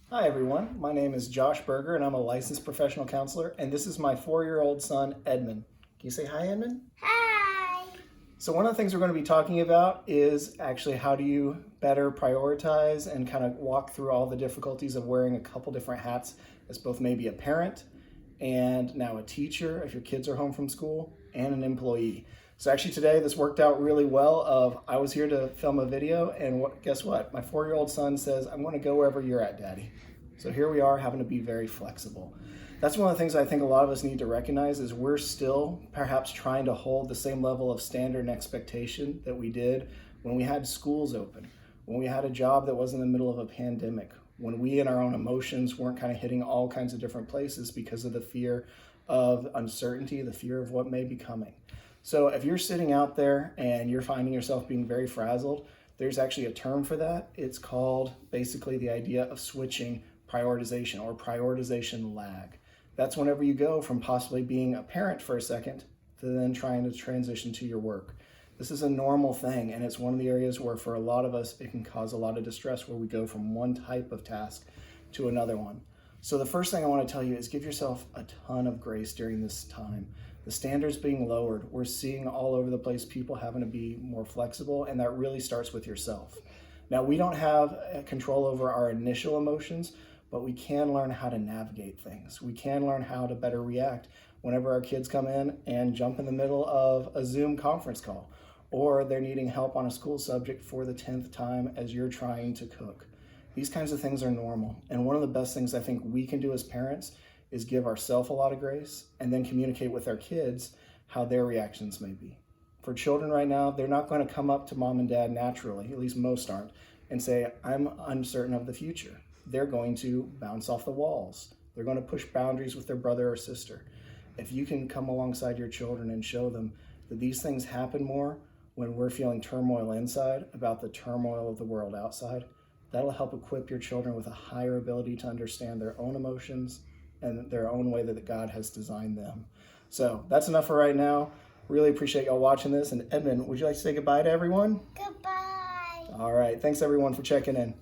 Hi everyone, my name is Josh Berger and I'm a licensed professional counselor, and this is my 4-year-old son, Edmund. Can you say hi, Edmund? Hi! So one of the things we're going to be talking about is actually how do you better prioritize and kind of walk through all the difficulties of wearing a couple different hats as both maybe a parent and now a teacher if your kids are home from school and an employee. So actually today this worked out really well. I was here to film a video, and guess what? My 4-year-old son says, I'm going to go wherever you're at, Daddy. So here we are having to be very flexible. That's one of the things I think a lot of us need to recognize is we're still perhaps trying to hold the same level of standard and expectation that we did when we had schools open, when we had a job that was in the middle of a pandemic, when we in our own emotions weren't kind of hitting all kinds of different places because of the fear of uncertainty, the fear of what may be coming. So if you're sitting out there and you're finding yourself being very frazzled, there's actually a term for that. It's called basically the idea of switching prioritization or prioritization lag. That's whenever you go from possibly being a parent for a second to then trying to transition to your work. This is a normal thing, and it's one of the areas where for a lot of us it can cause a lot of distress where we go from one type of task to another one. So the first thing I want to tell you is give yourself a ton of grace during this time. The standards being lowered, we're seeing all over the place people having to be more flexible, and that really starts with yourself. Now, we don't have control over our initial emotions, but we can learn how to navigate things. We can learn how to better react whenever our kids come in and jump in the middle of a Zoom conference call, or they're needing help on a school subject for the 10th time as you're trying to cook. These kinds of things are normal, and one of the best things I think we can do as parents is give ourselves a lot of grace and then communicate with our kids how their reactions may be. For children right now, they're not going to come up to mom and dad naturally, at least most aren't, and say, I'm uncertain of the future. They're going to bounce off the walls. They're going to push boundaries with their brother or sister. If you can come alongside your children and show them that these things happen more when we're feeling turmoil inside about the turmoil of the world outside, that'll help equip your children with a higher ability to understand their own emotions and their own way that God has designed them. So that's enough for right now. Really appreciate y'all watching this. And Edmund, would you like to say goodbye to everyone? Goodbye! All right. Thanks everyone for checking in.